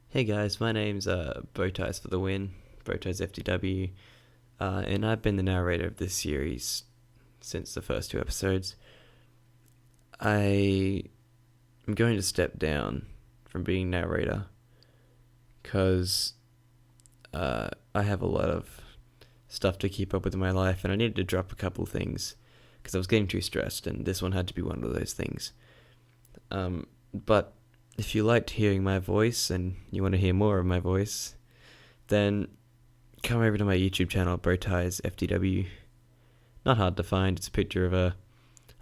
Hey guys, my name's Bowties for the win, Bowties FTW, and I've been the narrator of this series since the first two episodes. I am going to step down from being narrator because I have a lot of stuff to keep up with in my life, and I needed to drop a couple things because I was getting too stressed, and this one had to be one of those things. But if you liked hearing my voice and you want to hear more of my voice, then come over to my YouTube channel, Bowties FTW. Not hard to find. It's a picture of a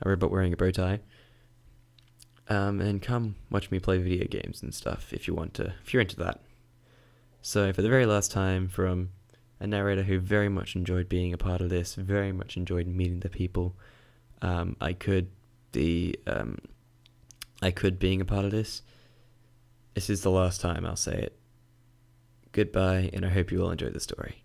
robot wearing a bow tie. And come watch me play video games and stuff if you're into that. So for the very last time, from a narrator who very much enjoyed being a part of this, very much enjoyed meeting the people, I could being a part of this. This is the last time I'll say it. Goodbye, and I hope you all enjoy the story.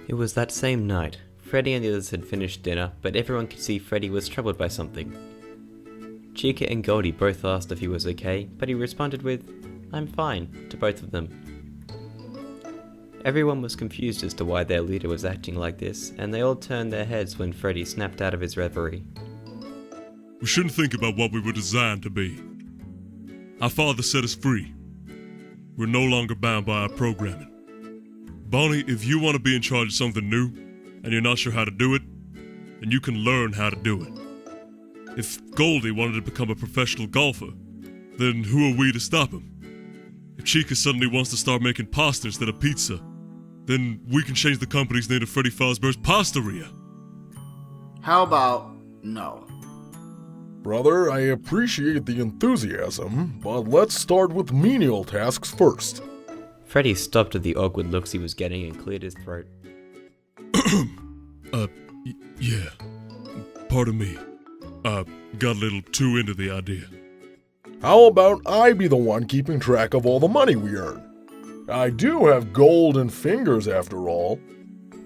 It was that same night. Freddy and the others had finished dinner, but everyone could see Freddy was troubled by something. Chica and Goldie both asked if he was okay, but he responded with, "I'm fine," to both of them. Everyone was confused as to why their leader was acting like this, and they all turned their heads when Freddy snapped out of his reverie. We shouldn't think about what we were designed to be. Our father set us free. We're no longer bound by our programming. Bonnie, if you want to be in charge of something new, and you're not sure how to do it, then you can learn how to do it. If Goldie wanted to become a professional golfer, then who are we to stop him? If Chica suddenly wants to start making pasta instead of pizza, then we can change the company's name to Freddy Fazbear's Pastaria. How about no? Brother, I appreciate the enthusiasm, but let's start with menial tasks first. Freddy stopped at the awkward looks he was getting and cleared his throat. Yeah. Pardon me. Got a little too into the idea. How about I be the one keeping track of all the money we earn? I do have golden fingers after all.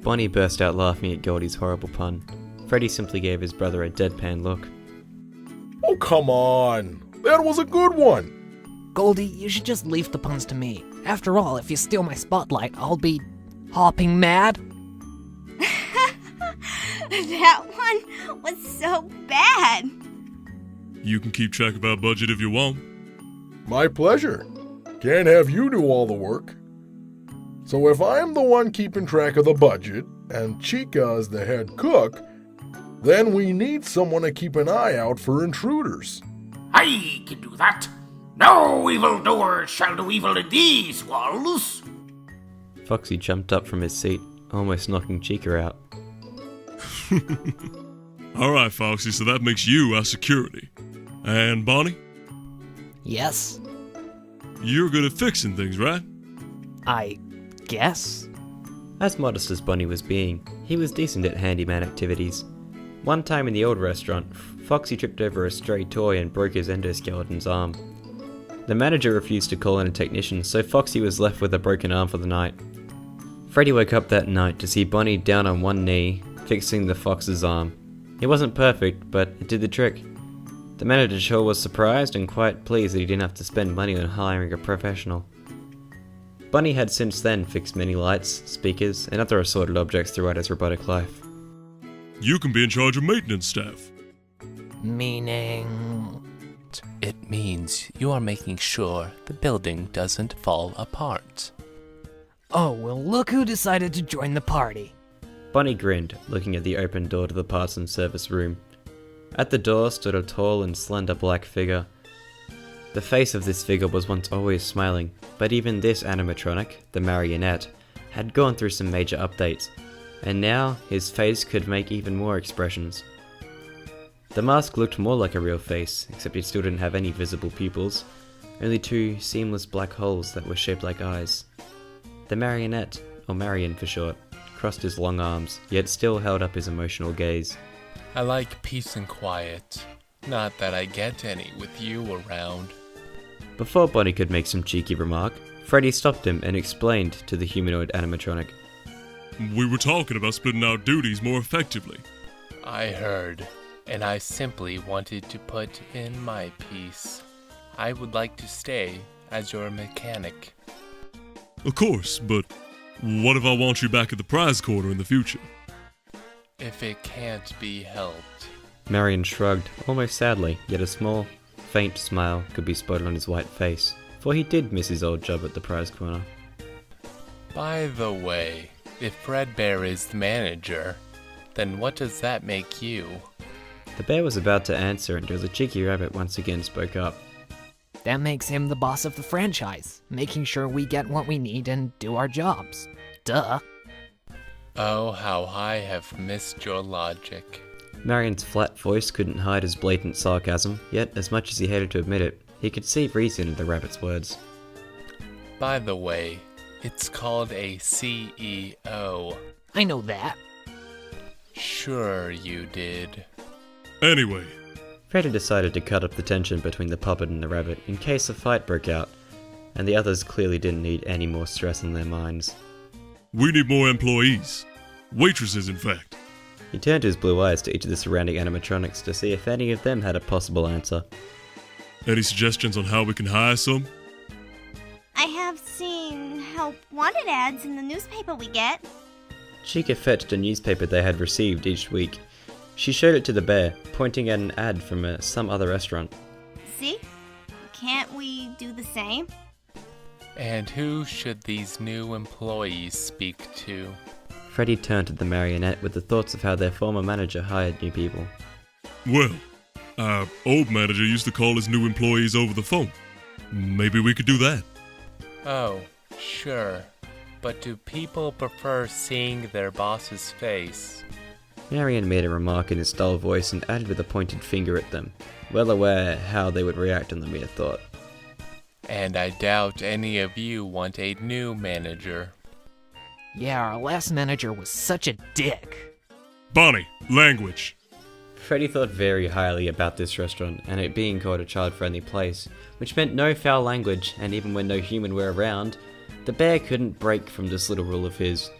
Bonnie burst out laughing at Goldie's horrible pun. Freddy simply gave his brother a deadpan look. Oh, come on. That was a good one. Goldie, you should just leave the puns to me. After all, if you steal my spotlight, I'll be hopping mad. That one was so bad. You can keep track of our budget if you want. My pleasure. Can't have you do all the work. So if I'm the one keeping track of the budget, and Chica is the head cook, then we need someone to keep an eye out for intruders. I can do that. No evildoer shall do evil in these walls. Foxy jumped up from his seat, almost knocking Chica out. Alright, Foxy, so that makes you our security. And Bonnie? Yes? You're good at fixing things, right? I guess? As modest as Bonnie was being, he was decent at handyman activities. One time in the old restaurant, Foxy tripped over a stray toy and broke his endoskeleton's arm. The manager refused to call in a technician, so Foxy was left with a broken arm for the night. Freddy woke up that night to see Bonnie down on one knee, fixing the fox's arm. It wasn't perfect, but it did the trick. The manager sure was surprised and quite pleased that he didn't have to spend money on hiring a professional. Bonnie had since then fixed many lights, speakers, and other assorted objects throughout his robotic life. You can be in charge of maintenance staff. Meaning... It means you are making sure the building doesn't fall apart. Oh, well, look who decided to join the party. Bonnie grinned, looking at the open door to the parts and service room. At the door stood a tall and slender black figure. The face of this figure was once always smiling, but even this animatronic, the marionette, had gone through some major updates, and now his face could make even more expressions. The mask looked more like a real face, except it still didn't have any visible pupils, only two seamless black holes that were shaped like eyes. The marionette, or Marion for short, crossed his long arms, yet still held up his emotional gaze. I like peace and quiet. Not that I get any with you around. Before Bonnie could make some cheeky remark, Freddy stopped him and explained to the humanoid animatronic. We were talking about splitting our duties more effectively. I heard, and I simply wanted to put in my piece. I would like to stay as your mechanic. Of course, but what if I want you back at the prize quarter in the future? If it can't be helped. Marion shrugged, almost sadly, yet a small, faint smile could be spotted on his white face, for he did miss his old job at the prize corner. By the way, if Fredbear is the manager, then what does that make you? The bear was about to answer until the cheeky rabbit once again spoke up. That makes him the boss of the franchise, making sure we get what we need and do our jobs. Duh. Oh, how I have missed your logic. Marion's flat voice couldn't hide his blatant sarcasm, yet as much as he hated to admit it, he could see reason in the rabbit's words. By the way, it's called a CEO. I know that. Sure you did. Anyway, Freddy decided to cut up the tension between the puppet and the rabbit in case a fight broke out, and the others clearly didn't need any more stress on their minds. we need more employees. Waitresses, in fact. He turned his blue eyes to each of the surrounding animatronics to see if any of them had a possible answer. Any suggestions on how we can hire some? I have seen help wanted ads in the newspaper we get. Chica fetched a newspaper they had received each week. She showed it to the bear, pointing at an ad from some other restaurant. See? Can't we do the same? And who should these new employees speak to? Freddy turned to the marionette with the thoughts of how their former manager hired new people. Well, our old manager used to call his new employees over the phone. Maybe we could do that. Oh, sure. But do people prefer seeing their boss's face? Marion made a remark in his dull voice and added with a pointed finger at them, well aware how they would react on the mere thought. And I doubt any of you want a new manager. Yeah, our last manager was such a dick. Bonnie, language. Freddy thought very highly about this restaurant and it being called a child-friendly place, which meant no foul language, and even when no human were around, the bear couldn't break from this little rule of his.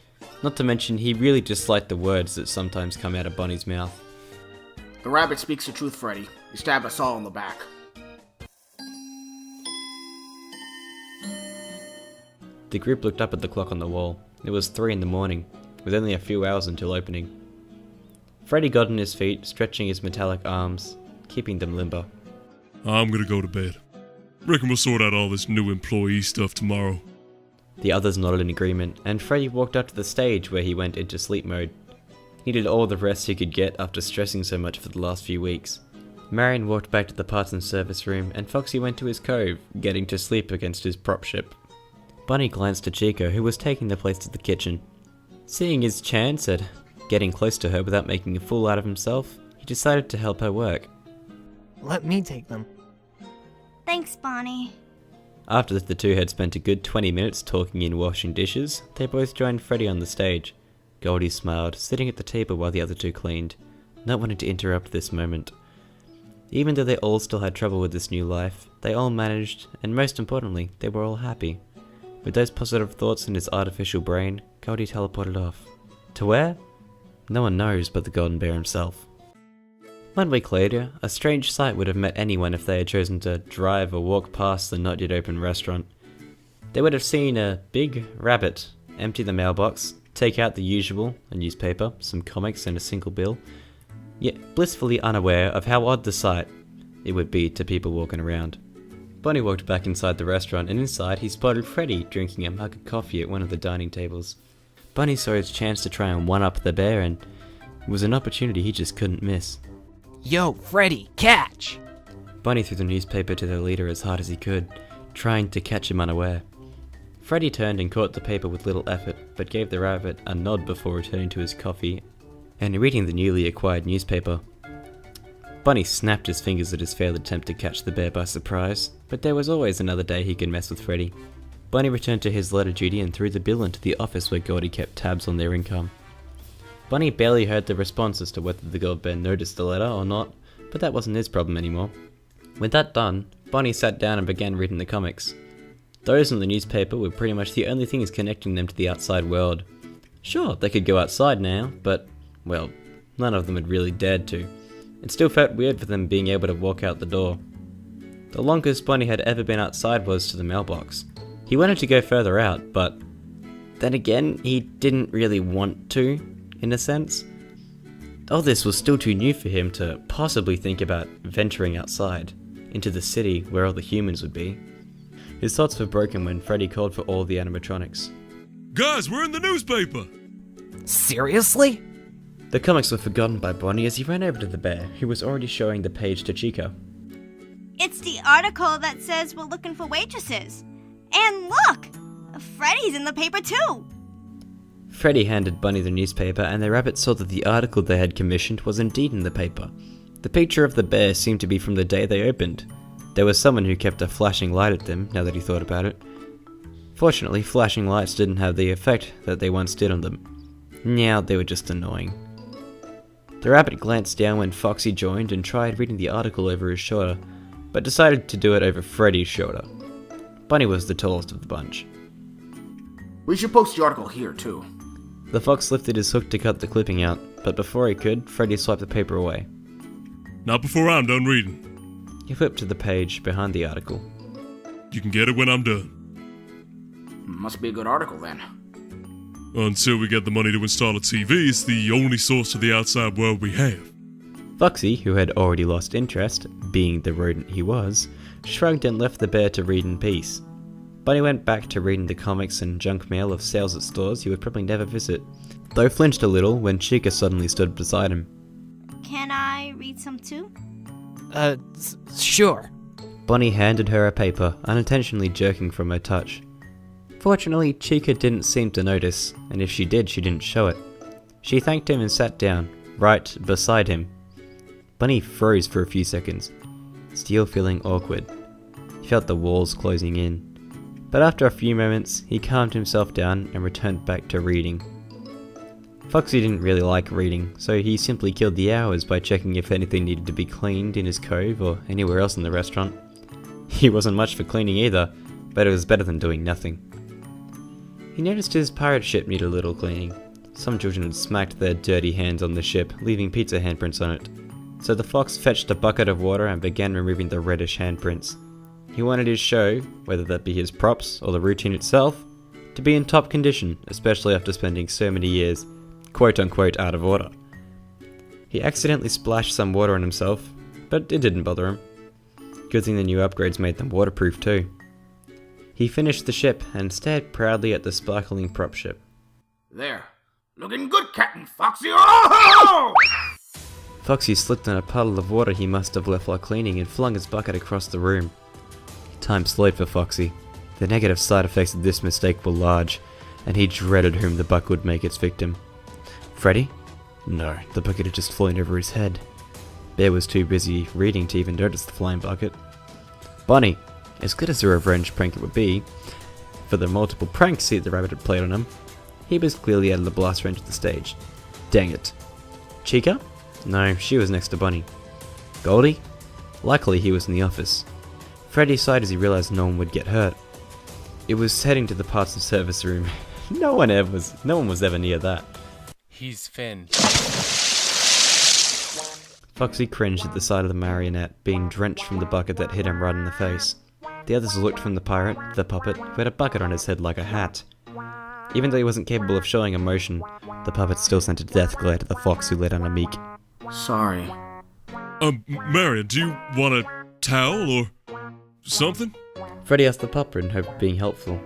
Not to mention, he really disliked the words that sometimes come out of Bonnie's mouth. The rabbit speaks the truth, Freddy. He stabbed us all in the back. The group looked up at the clock on the wall. It was 3 in the morning, with only a few hours until opening. Freddy got on his feet, stretching his metallic arms, keeping them limber. I'm gonna go to bed. Reckon we'll sort out all this new employee stuff tomorrow. The others nodded in agreement, and Freddy walked up to the stage where he went into sleep mode. He needed all the rest he could get after stressing so much for the last few weeks. Marion walked back to the parts and service room, and Foxy went to his cove, getting to sleep against his prop ship. Bunny glanced at Chico, who was taking the place to the kitchen. Seeing his chance at getting close to her without making a fool out of himself, he decided to help her work. Let me take them. Thanks, Bonnie. After the two had spent a good 20 minutes talking and washing dishes, they both joined Freddy on the stage. Goldie smiled, sitting at the table while the other two cleaned, not wanting to interrupt this moment. Even though they all still had trouble with this new life, they all managed, and most importantly, they were all happy. With those positive thoughts in his artificial brain, Goldie teleported off. To where? No one knows but the Golden Bear himself. 1 week later, a strange sight would have met anyone if they had chosen to drive or walk past the not yet open restaurant. They would have seen a big rabbit empty the mailbox, take out the usual, a newspaper, some comics and a single bill, yet blissfully unaware of how odd the sight it would be to people walking around. Bonnie walked back inside the restaurant, and inside he spotted Freddy drinking a mug of coffee at one of the dining tables. Bonnie saw his chance to try and one-up the bear, and it was an opportunity he just couldn't miss. Yo, Freddy, catch! Bonnie threw the newspaper to their leader as hard as he could, trying to catch him unaware. Freddy turned and caught the paper with little effort, but gave the rabbit a nod before returning to his coffee and reading the newly acquired newspaper. Bonnie snapped his fingers at his failed attempt to catch the bear by surprise, but there was always another day he could mess with Freddy. Bonnie returned to his letter duty and threw the bill into the office where Goldie kept tabs on their income. Bonnie barely heard the response as to whether the Gold Bear noticed the letter or not, but that wasn't his problem anymore. With that done, Bonnie sat down and began reading the comics. Those in the newspaper were pretty much the only things connecting them to the outside world. Sure, they could go outside now, but, well, none of them had really dared to. It still felt weird for them being able to walk out the door. The longest Bonnie had ever been outside was to the mailbox. He wanted to go further out, but then again, he didn't really want to, in a sense. All this was still too new for him to possibly think about venturing outside, into the city where all the humans would be. His thoughts were broken when Freddy called for all the animatronics. Guys, we're in the newspaper! Seriously? The comics were forgotten by Bonnie as he ran over to the bear, who was already showing the page to Chica. It's the article that says we're looking for waitresses. And look! Freddy's in the paper too! Freddy handed Bunny the newspaper, and the rabbit saw that the article they had commissioned was indeed in the paper. The picture of the bear seemed to be from the day they opened. There was someone who kept a flashing light at them, now that he thought about it. Fortunately, flashing lights didn't have the effect that they once did on them. Now they were just annoying. The rabbit glanced down when Foxy joined and tried reading the article over his shoulder, but decided to do it over Freddy's shoulder. Bunny was the tallest of the bunch. We should post the article here, too. The fox lifted his hook to cut the clipping out, but before he could, Freddy swiped the paper away. Not before I'm done reading. He flipped to the page behind the article. You can get it when I'm done. Must be a good article, then. Until we get the money to install a TV, it's the only source of the outside world we have. Foxy, who had already lost interest, being the rodent he was, shrugged and left the bear to read in peace. Bunny went back to reading the comics and junk mail of sales at stores he would probably never visit, though flinched a little when Chica suddenly stood beside him. Can I read some too? Sure. Bunny handed her a paper, unintentionally jerking from her touch. Fortunately, Chica didn't seem to notice, and if she did, she didn't show it. She thanked him and sat down, right beside him. Bunny froze for a few seconds, still feeling awkward. He felt the walls closing in. But after a few moments, he calmed himself down and returned back to reading. Foxy didn't really like reading, so he simply killed the hours by checking if anything needed to be cleaned in his cove or anywhere else in the restaurant. He wasn't much for cleaning either, but it was better than doing nothing. He noticed his pirate ship needed a little cleaning. Some children had smacked their dirty hands on the ship, leaving pizza handprints on it. So the fox fetched a bucket of water and began removing the reddish handprints. He wanted his show, whether that be his props or the routine itself, to be in top condition, especially after spending so many years, quote-unquote, out of order. He accidentally splashed some water on himself, but it didn't bother him. Good thing the new upgrades made them waterproof too. He finished the ship and stared proudly at the sparkling prop ship. There. Looking good, Captain Foxy. Oh! Foxy slipped on a puddle of water he must have left while cleaning and flung his bucket across the room. Time slowed for Foxy. The negative side effects of this mistake were large, and he dreaded whom the bucket would make its victim. Freddy? No, the bucket had just flown over his head. Bear was too busy reading to even notice the flying bucket. Bunny, as good as a revenge prank it would be, for the multiple pranks the rabbit had played on him, he was clearly out of the blast range of the stage. Dang it. Chica? No, she was next to Bunny. Goldie? Luckily he was in the office. Freddy sighed as he realized no one would get hurt. It was heading to the parts and service room. No one was ever near that. He's Finn. Foxy cringed at the sight of the marionette being drenched from the bucket that hit him right in the face. The others looked from the pirate, the puppet, who had a bucket on his head like a hat. Even though he wasn't capable of showing emotion, the puppet still sent a death glare to the fox who let out a meek. Sorry. Marion, do you want a towel or something? Freddy asked the puppet in hope of being helpful.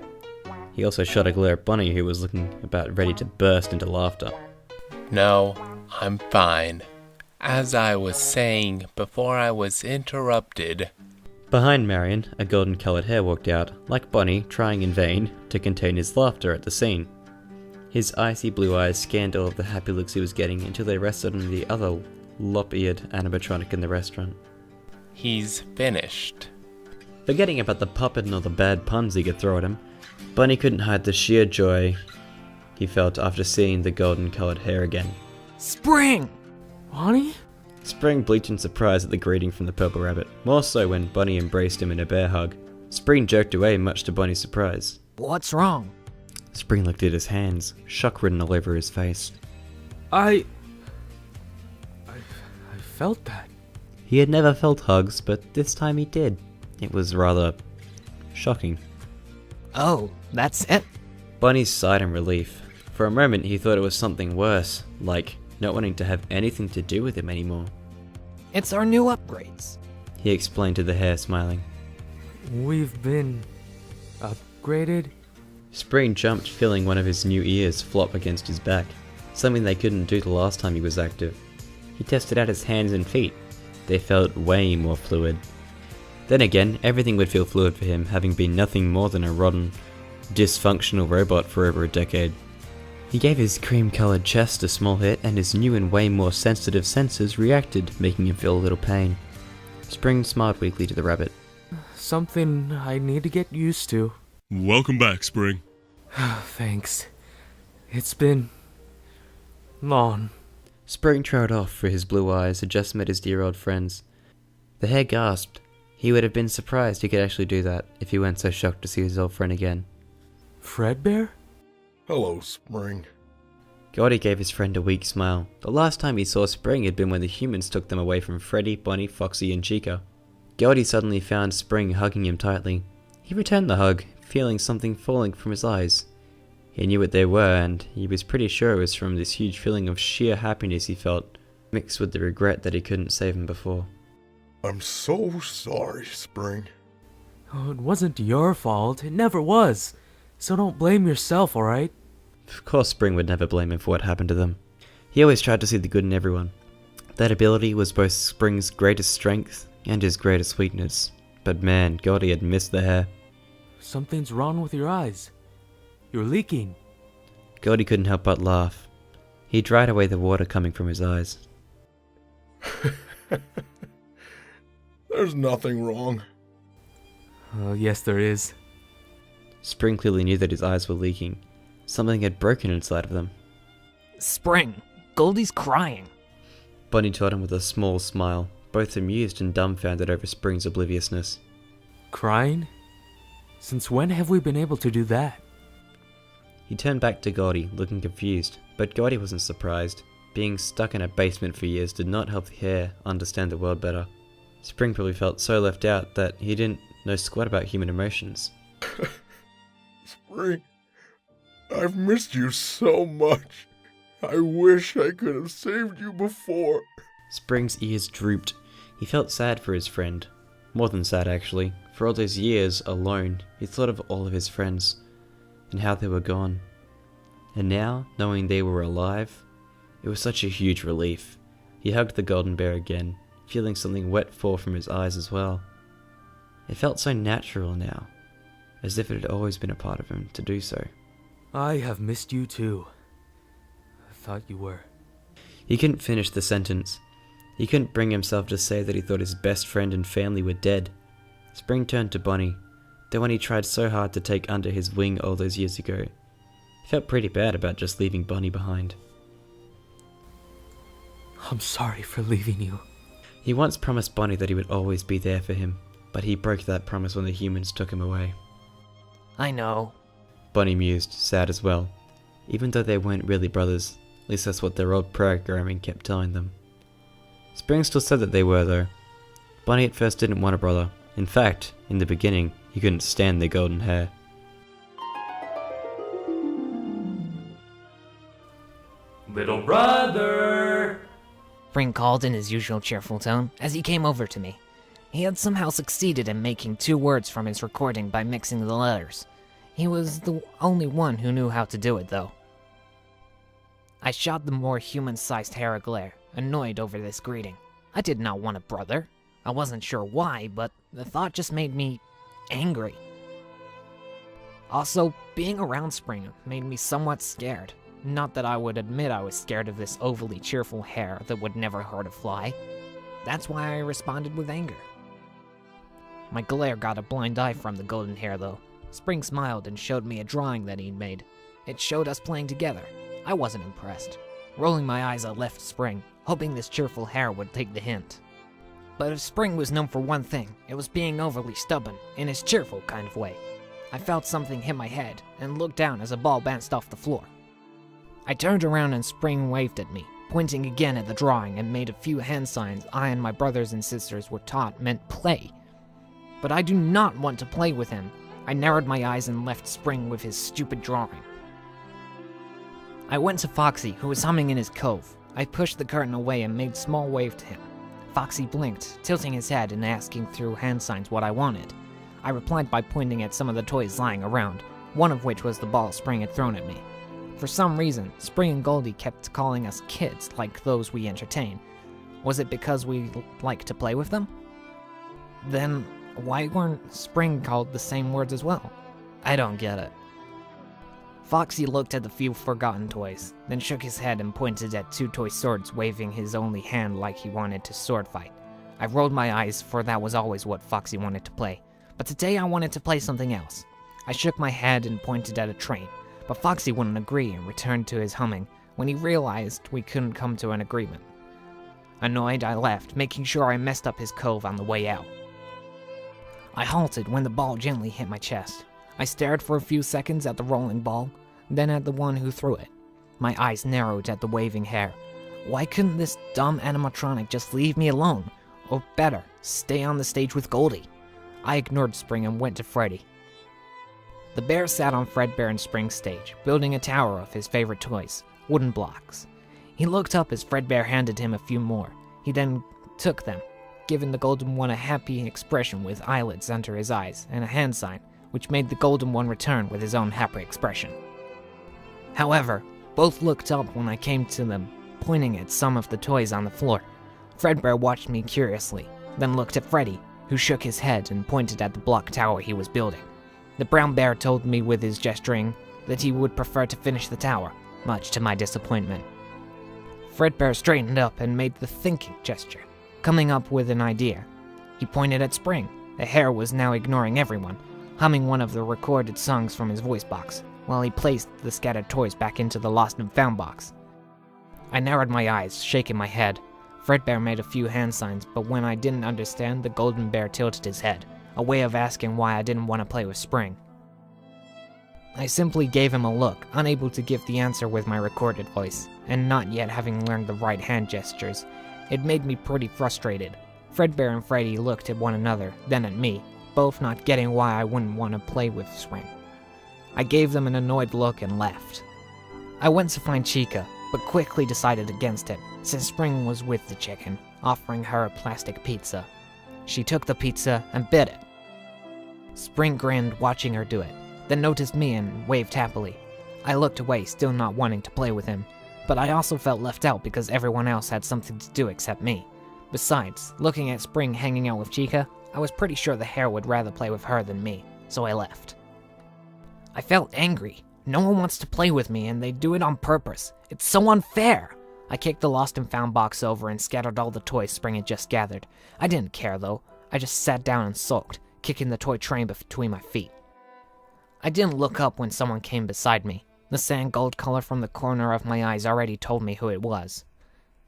He also shot a glare at Bunny, who was looking about ready to burst into laughter. No, I'm fine. As I was saying before I was interrupted. Behind Marion, a golden-coloured hare walked out, like Bunny, trying in vain to contain his laughter at the scene. His icy blue eyes scanned all of the happy looks he was getting until they rested on the other lop-eared animatronic in the restaurant. He's finished. Forgetting about the puppet and all the bad puns he could throw at him, Bunny couldn't hide the sheer joy he felt after seeing the golden-coloured hare again. Spring! Bonnie? Spring blinked in surprise at the greeting from the purple rabbit, more so when Bunny embraced him in a bear hug, Spring jerked away, much to Bonnie's surprise. What's wrong? Spring looked at his hands, shock written all over his face. I felt that. He had never felt hugs, but this time he did. It was rather shocking. Oh, that's it? Bonnie sighed in relief. For a moment he thought it was something worse, like not wanting to have anything to do with him anymore. It's our new upgrades. He explained to the hare, smiling. We've been upgraded? Spring jumped, feeling one of his new ears flop against his back, something they couldn't do the last time he was active. He tested out his hands and feet. They felt way more fluid. Then again, everything would feel fluid for him, having been nothing more than a rotten, dysfunctional robot for over a decade. He gave his cream-coloured chest a small hit, and his new and way more sensitive senses reacted, making him feel a little pain. Spring smiled weakly to the rabbit. Something I need to get used to. Welcome back, Spring. Thanks. It's been long. Spring trailed off, for his blue eyes had just met his dear old friends. The hare gasped. He would have been surprised he could actually do that if he weren't so shocked to see his old friend again. Fredbear? Hello, Spring. Goldie gave his friend a weak smile. The last time he saw Spring had been when the humans took them away from Freddy, Bonnie, Foxy, and Chica. Goldie suddenly found Spring hugging him tightly. He returned the hug, feeling something falling from his eyes. He knew what they were, and he was pretty sure it was from this huge feeling of sheer happiness he felt, mixed with the regret that he couldn't save him before. I'm so sorry, Spring. Oh, it wasn't your fault. It never was. So don't blame yourself, alright? Of course Spring would never blame him for what happened to them. He always tried to see the good in everyone. That ability was both Spring's greatest strength and his greatest weakness. But man, Goldie had missed the hare. Something's wrong with your eyes. You're leaking. Goldie couldn't help but laugh. He dried away the water coming from his eyes. There's nothing wrong. Oh, yes there is. Spring clearly knew that his eyes were leaking. Something had broken inside of them. Spring, Goldie's crying. Bonnie told him with a small smile, both amused and dumbfounded over Spring's obliviousness. Crying? Since when have we been able to do that? He turned back to Goldie, looking confused, but Goldie wasn't surprised. Being stuck in a basement for years did not help the hare understand the world better. Spring probably felt so left out that he didn't know squat about human emotions. Spring, I've missed you so much. I wish I could have saved you before. Spring's ears drooped. He felt sad for his friend. More than sad, actually. For all those years alone, he thought of all of his friends, and how they were gone. And now, knowing they were alive, it was such a huge relief. He hugged the golden bear again, feeling something wet fall from his eyes as well. It felt so natural now, as if it had always been a part of him to do so. I have missed you too. I thought you were. He couldn't finish the sentence. He couldn't bring himself to say that he thought his best friend and family were dead. Spring turned to Bonnie, the one he tried so hard to take under his wing all those years ago. He felt pretty bad about just leaving Bonnie behind. I'm sorry for leaving you. He once promised Bonnie that he would always be there for him, but he broke that promise when the humans took him away. I know. Bonnie mused, sad as well. Even though they weren't really brothers, at least that's what their old programming kept telling them. Spring still said that they were, though. Bonnie at first didn't want a brother. In fact, in the beginning, he couldn't stand their golden hair. Little brother! Spring called in his usual cheerful tone as he came over to me. He had somehow succeeded in making 2 words from his recording by mixing the letters. He was the only one who knew how to do it, though. I shot the more human-sized hare a glare, annoyed over this greeting. I did not want a brother. I wasn't sure why, but the thought just made me angry. Also, being around Spring made me somewhat scared. Not that I would admit I was scared of this overly cheerful hare that would never hurt a fly. That's why I responded with anger. My glare got a blind eye from the golden hare, though. Spring smiled and showed me a drawing that he'd made. It showed us playing together. I wasn't impressed. Rolling my eyes, I left Spring, hoping this cheerful hare would take the hint. But if Spring was known for one thing, it was being overly stubborn, in his cheerful kind of way. I felt something hit my head, and looked down as a ball bounced off the floor. I turned around and Spring waved at me, pointing again at the drawing, and made a few hand signs I and my brothers and sisters were taught meant play. But I do not want to play with him. I narrowed my eyes and left Spring with his stupid drawing. I went to Foxy, who was humming in his cove. I pushed the curtain away and made small wave to him. Foxy blinked, tilting his head and asking through hand signs what I wanted. I replied by pointing at some of the toys lying around, one of which was the ball Spring had thrown at me. For some reason, Spring and Goldie kept calling us kids like those we entertain. Was it because we like to play with them? Then why weren't Spring called the same words as well? I don't get it. Foxy looked at the few forgotten toys, then shook his head and pointed at two toy swords, waving his only hand like he wanted to sword fight. I rolled my eyes, for that was always what Foxy wanted to play. But today I wanted to play something else. I shook my head and pointed at a train, but Foxy wouldn't agree and returned to his humming when he realized we couldn't come to an agreement. Annoyed, I left, making sure I messed up his cove on the way out. I halted when the ball gently hit my chest. I stared for a few seconds at the rolling ball, then at the one who threw it. My eyes narrowed at the waving hair. Why couldn't this dumb animatronic just leave me alone? Or better, stay on the stage with Goldie? I ignored Spring and went to Freddy. The bear sat on Fredbear and Spring's stage, building a tower of his favorite toys, wooden blocks. He looked up as Fredbear handed him a few more. He then took them, giving the golden one a happy expression with eyelids under his eyes and a hand sign, which made the golden one return with his own happy expression. However, both looked up when I came to them, pointing at some of the toys on the floor. Fredbear watched me curiously, then looked at Freddy, who shook his head and pointed at the block tower he was building. The brown bear told me with his gesturing that he would prefer to finish the tower, much to my disappointment. Fredbear straightened up and made the thinking gesture, coming up with an idea. He pointed at Spring. The hare was now ignoring everyone, humming one of the recorded songs from his voice box, while he placed the scattered toys back into the lost and found box. I narrowed my eyes, shaking my head. Fredbear made a few hand signs, but when I didn't understand, the golden bear tilted his head, a way of asking why I didn't want to play with Spring. I simply gave him a look, unable to give the answer with my recorded voice, and not yet having learned the right hand gestures. It made me pretty frustrated. Fredbear and Freddy looked at one another, then at me, both not getting why I wouldn't want to play with Spring. I gave them an annoyed look and left. I went to find Chica, but quickly decided against it, since Spring was with the chicken, offering her a plastic pizza. She took the pizza and bit it. Spring grinned, watching her do it, then noticed me and waved happily. I looked away, still not wanting to play with him, but I also felt left out because everyone else had something to do except me. Besides, looking at Spring hanging out with Chica, I was pretty sure the hare would rather play with her than me, so I left. I felt angry. No one wants to play with me, and they do it on purpose. It's so unfair! I kicked the lost and found box over and scattered all the toys Spring had just gathered. I didn't care, though. I just sat down and sulked, kicking the toy train between my feet. I didn't look up when someone came beside me. The sand gold color from the corner of my eyes already told me who it was.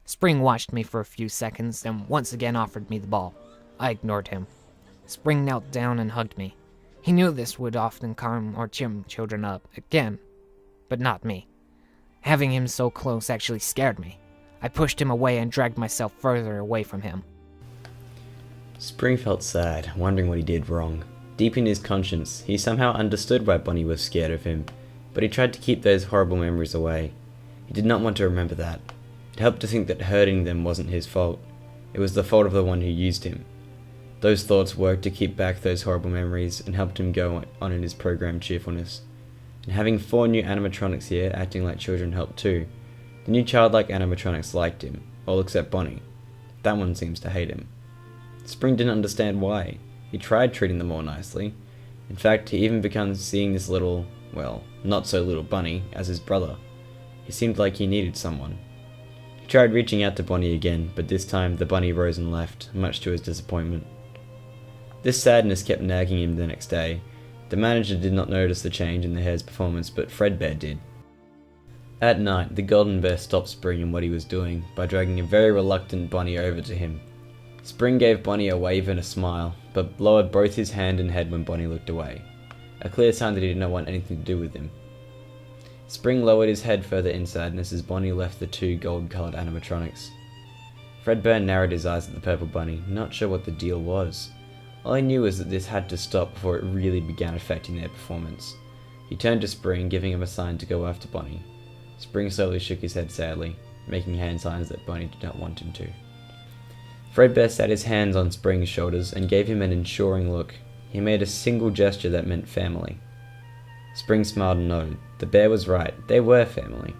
Spring watched me for a few seconds, and once again offered me the ball. I ignored him. Spring knelt down and hugged me. He knew this would often calm or cheer children up, again, but not me. Having him so close actually scared me. I pushed him away and dragged myself further away from him. Spring felt sad, wondering what he did wrong. Deep in his conscience, he somehow understood why Bonnie was scared of him, but he tried to keep those horrible memories away. He did not want to remember that. It helped to think that hurting them wasn't his fault. It was the fault of the one who used him. Those thoughts worked to keep back those horrible memories and helped him go on in his programmed cheerfulness. And having 4 new animatronics here acting like children helped too. The new childlike animatronics liked him, all except Bonnie. That one seems to hate him. Spring didn't understand why. He tried treating them all nicely. In fact, he even began seeing this little, well, not so little bunny as his brother. He seemed like he needed someone. He tried reaching out to Bonnie again, but this time the bunny rose and left, much to his disappointment. This sadness kept nagging him the next day. The manager did not notice the change in the hare's performance, but Fredbear did. At night, the golden bear stopped Spring in what he was doing by dragging a very reluctant Bonnie over to him. Spring gave Bonnie a wave and a smile, but lowered both his hand and head when Bonnie looked away, a clear sign that he did not want anything to do with him. Spring lowered his head further in sadness as Bonnie left the two gold-coloured animatronics. Fredbear narrowed his eyes at the purple bunny, not sure what the deal was. All he knew was that this had to stop before it really began affecting their performance. He turned to Spring, giving him a sign to go after Bonnie. Spring slowly shook his head sadly, making hand signs that Bonnie did not want him to. Fredbear sat his hands on Spring's shoulders and gave him an ensuring look. He made a single gesture that meant family. Spring smiled and nodded. The bear was right, they were family.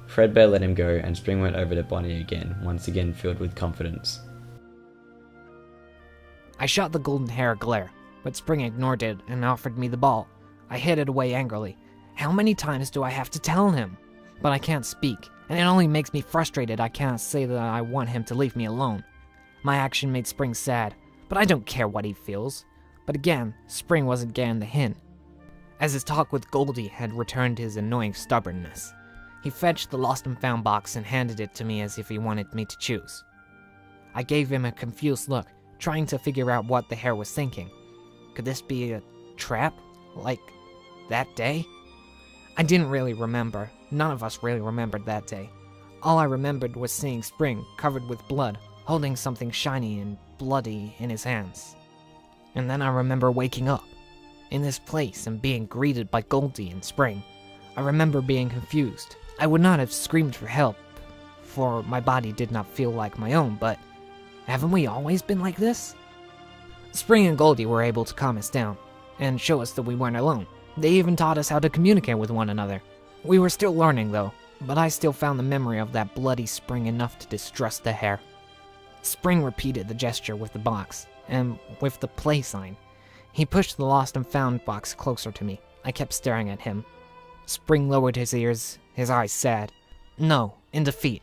Fredbear let him go, and Spring went over to Bonnie again, once again filled with confidence. I shot the golden hair a glare, but Spring ignored it and offered me the ball. I hid it away angrily. How many times do I have to tell him? But I can't speak, and it only makes me frustrated I can't say that I want him to leave me alone. My action made Spring sad, but I don't care what he feels. But again, Spring wasn't getting the hint. As his talk with Goldie had returned his annoying stubbornness, he fetched the lost and found box and handed it to me as if he wanted me to choose. I gave him a confused look, trying to figure out what the hare was thinking. Could this be a trap? Like that day? I didn't really remember. None of us really remembered that day. All I remembered was seeing Spring, covered with blood, holding something shiny and bloody in his hands. And then I remember waking up, in this place, and being greeted by Goldie and Spring. I remember being confused. I would not have screamed for help, for my body did not feel like my own, but haven't we always been like this? Spring and Goldie were able to calm us down, and show us that we weren't alone. They even taught us how to communicate with one another. We were still learning, though, but I still found the memory of that bloody Spring enough to distrust the hare. Spring repeated the gesture with the box, and with the play sign. He pushed the lost and found box closer to me. I kept staring at him. Spring lowered his ears, his eyes sad. No, in defeat.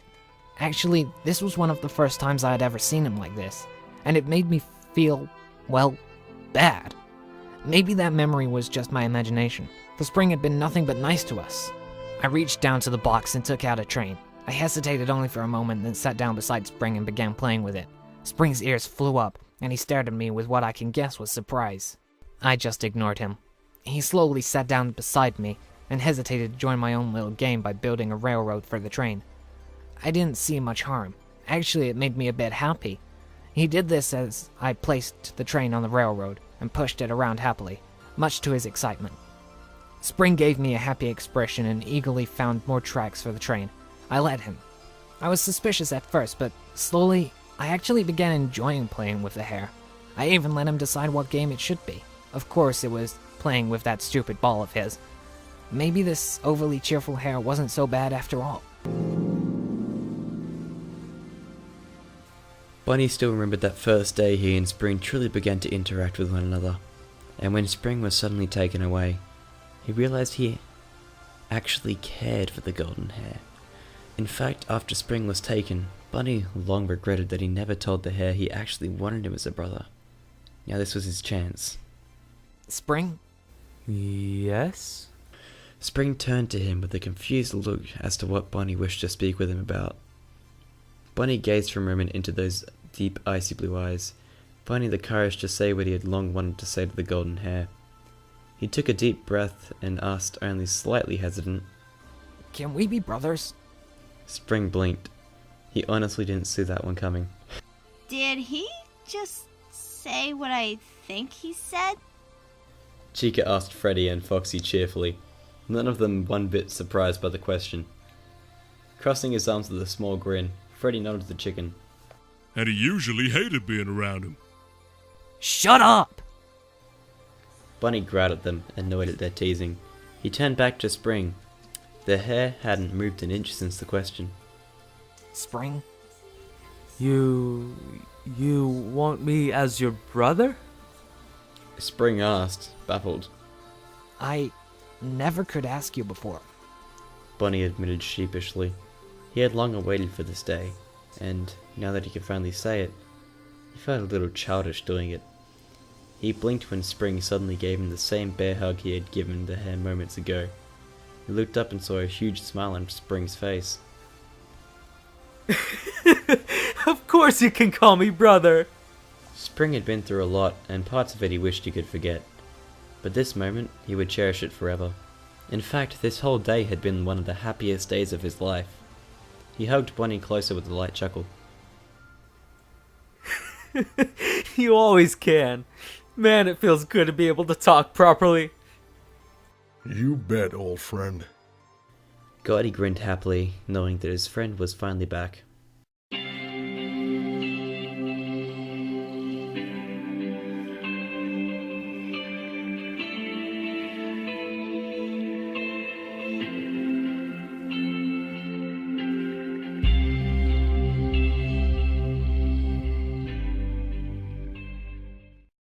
Actually, this was one of the first times I had ever seen him like this, and it made me feel, well, bad. Maybe that memory was just my imagination, for Spring had been nothing but nice to us. I reached down to the box and took out a train. I hesitated only for a moment, then sat down beside Spring and began playing with it. Spring's ears flew up, and he stared at me with what I can guess was surprise. I just ignored him. He slowly sat down beside me, and hesitated to join my own little game by building a railroad for the train. I didn't see much harm. Actually, it made me a bit happy. He did this as I placed the train on the railroad, and pushed it around happily, much to his excitement. Spring gave me a happy expression and eagerly found more tracks for the train. I let him. I was suspicious at first, but slowly, I actually began enjoying playing with the hare. I even let him decide what game it should be. Of course, it was playing with that stupid ball of his. Maybe this overly cheerful hare wasn't so bad after all. Bonnie still remembered that first day he and Spring truly began to interact with one another, and when Spring was suddenly taken away, he realized he actually cared for the golden hare. In fact, after Spring was taken, Bonnie long regretted that he never told the hare he actually wanted him as a brother. Now this was his chance. Spring? Yes? Spring turned to him with a confused look as to what Bonnie wished to speak with him about. Bonnie gazed for a moment into those deep, icy blue eyes, finding the courage to say what he had long wanted to say to the golden hare. He took a deep breath and asked, only slightly hesitant, Can we be brothers? Spring blinked. He honestly didn't see that one coming. Did he just say what I think he said? Chica asked Freddy and Foxy cheerfully, none of them one bit surprised by the question. Crossing his arms with a small grin, Freddy nodded to the chicken. And he usually hated being around him. Shut up! Bunny growled at them, annoyed at their teasing. He turned back to Spring. The hare hadn't moved an inch since the question. Spring? You want me as your brother? Spring asked, baffled. I never could ask you before. Bunny admitted sheepishly. He had long awaited for this day, and now that he could finally say it, he felt a little childish doing it. He blinked when Spring suddenly gave him the same bear hug he had given the hare moments ago. He looked up and saw a huge smile on Spring's face. Of course you can call me brother. Spring had been through a lot, and parts of it he wished he could forget. But this moment, he would cherish it forever. In fact, this whole day had been one of the happiest days of his life. He hugged Bonnie closer with a light chuckle. You always can. Man, it feels good to be able to talk properly. You bet, old friend. Gordy grinned happily, knowing that his friend was finally back.